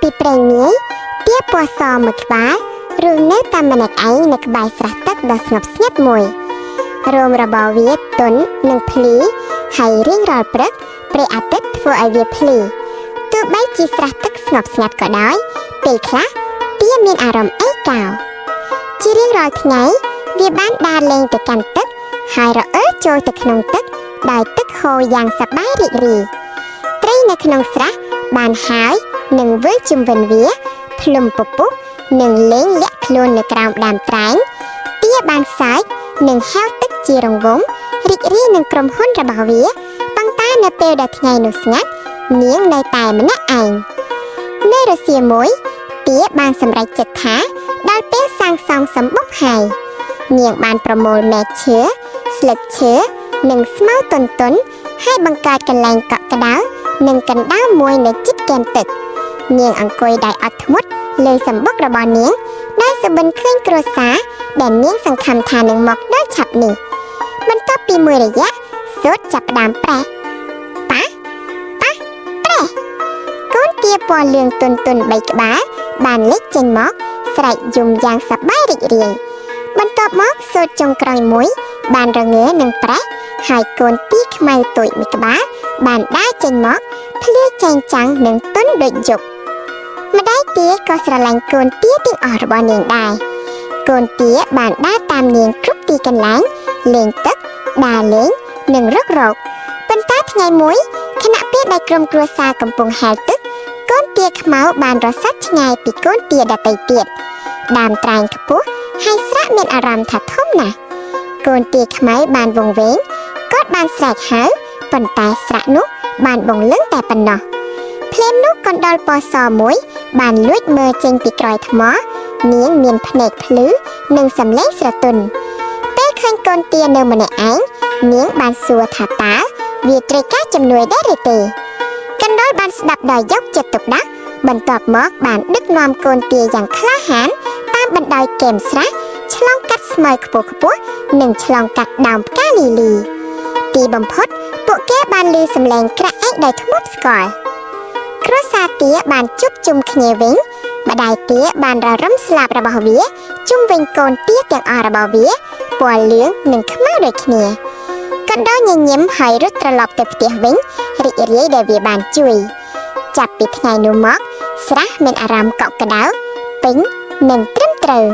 ពីព្រៃនាយទាពណ៌សមួយក្បាលរស់នៅតាមម្នាក់ឯងនៅក្បែរស្រះទឹកដ៏ស្ងប់ស្ងាត់មួយរោមរបស់វាទន់និងភ្លីហើយរៀងរាល់ព្រឹកព្រះអាទិត្យធ្វើឲ្យវាភ្លីទោះបីជាស្រះទឹកស្ងប់ស្ងាត់ក៏ដោយពេលខ្លះទាមានអារម្មណ៍ឯកោជារៀងរាល់ថ្ងៃវាបានដើរលេងទៅកាន់ទឹកហើយរអិលចូលទៅក្នុងទឹកដោយទឹកហូរយ៉ាងសប្បាយរីករាយត្រីនៅក្នុងស្រះបានហើយនឹងវិលជុំវិញវាភ្លុំពពុះនិងលេងលាក់ខ្លួននៅក្រោមដើមត្រែងទាបានសើចនិងហៅទឹកជារង្វង់រីករាយនឹងក្រុមហ៊ុនរបស់វាប៉ុន្តែនៅពេលដែលថ្ងៃនោះស្ងាត់នាងនៅតែម្នាក់ឯងនៅរសៀលមួយទាបានសម្រេចចិត្តថាដល់ពេលសាងសង់សម្បុកហើយនាងបានប្រមូលមែកឈើស្លឹកឈើនិងស្មៅទន់ៗហើយបង្កើតកន្លែងកក់ក្ដៅនិងកណ្ដាលមួយនៅជិតគែមទឹកនាងអង្គុយដោយអត់ធ្មត់លើសម្បុករបស់នាងដោយសុបិនឃើញគ្រួសារដែលនាងសង្ឃឹមថានឹងមកដល់ឆាប់នេះបន្ទាប់ពីមួយរយៈសូត្រចាប់ផ្ដើមប្រេះប៉ះប៉ះប្រេះកូនទាពណ៌លឿងទន់ៗ3ក្បាលបានលេចចេញមកស្រែកយំយ៉ាងសប្បាយរីករាយបន្ទាប់មកសូត្រចុងក្រោយមួយបានរងើនឹងប្រេះហើយកូនទាខ្មៅតូចមួយក្បាលបានដើរចេញមកភ្លឺចែងចាំងនិងទន់ដូចយប់ម្ដាយទាក៏ស្រឡាញ់កូនទាទាំងអស់របស់នាងដែរកូនទាបានដើរតាមនាងគ្រប់ទីកន្លែងលេងទឹកដើរលេងនិងរករកប៉ុន្តែថ្ងៃមួយខណៈពេលដែលក្រុមគ្រួសារកំពុងហែលទឹកកូនទាខ្មៅបានរសាត់ឆ្ងាយពីកូនទាដទៃទៀតដើមត្រែងខ្ពស់ហើយស្រះមានអារម្មណ៍ថាធំណាស់កូនទាខ្មៅបានវង្វេងគាត់បានស្រែកហៅប៉ុន្តែស្រះនោះបានបង្លឹងតែប៉ុណ្ណោះភ្លាមនោះកណ្ដុរពណ៌សមួយបានលួចមើលចេញពីក្រោយថ្មនាងមានភ្នែកភ្លឺនិងសំឡេងស្រទន់ពេលឃើញកូនទានៅម្នាក់ឯងនាងបានសួរថាតើវាត្រូវការជំនួយដែរឬទេកណ្ដុរបានស្ដាប់ដោយយកចិត្តទុកដាក់បន្ទាប់មកបានដឹកនាំកូនទាយ៉ាងក្លាហានតាមបណ្ដោយគែមស្រះឆ្លងកាត់ស្មៅខ្ពស់ៗនិងឆ្លងកាត់ដើមផ្កាលីលីទីបំផុតពួកគេបានឮសំឡេងក្រាក់ឯកដោយធ្មត់ស្គាល់គ្រួសារទាបានជួបជុំគ្នាវិញម្ដាយទាបានររំស្លាបរបស់វាជុំវិញកូនទាទាំងអស់របស់វាពណ៌លឿងនិងខ្មៅដូចគ្នាកណ្ដោញញឹមហើយរត់ត្រឡប់ទៅផ្ទះវិញរីករាយដែលវាបានជួយចាប់ពីថ្ងៃនោះមកស្រះមានអារម្មណ៍កក់ក្ដៅពេញនិងត្រឹមត្រូវ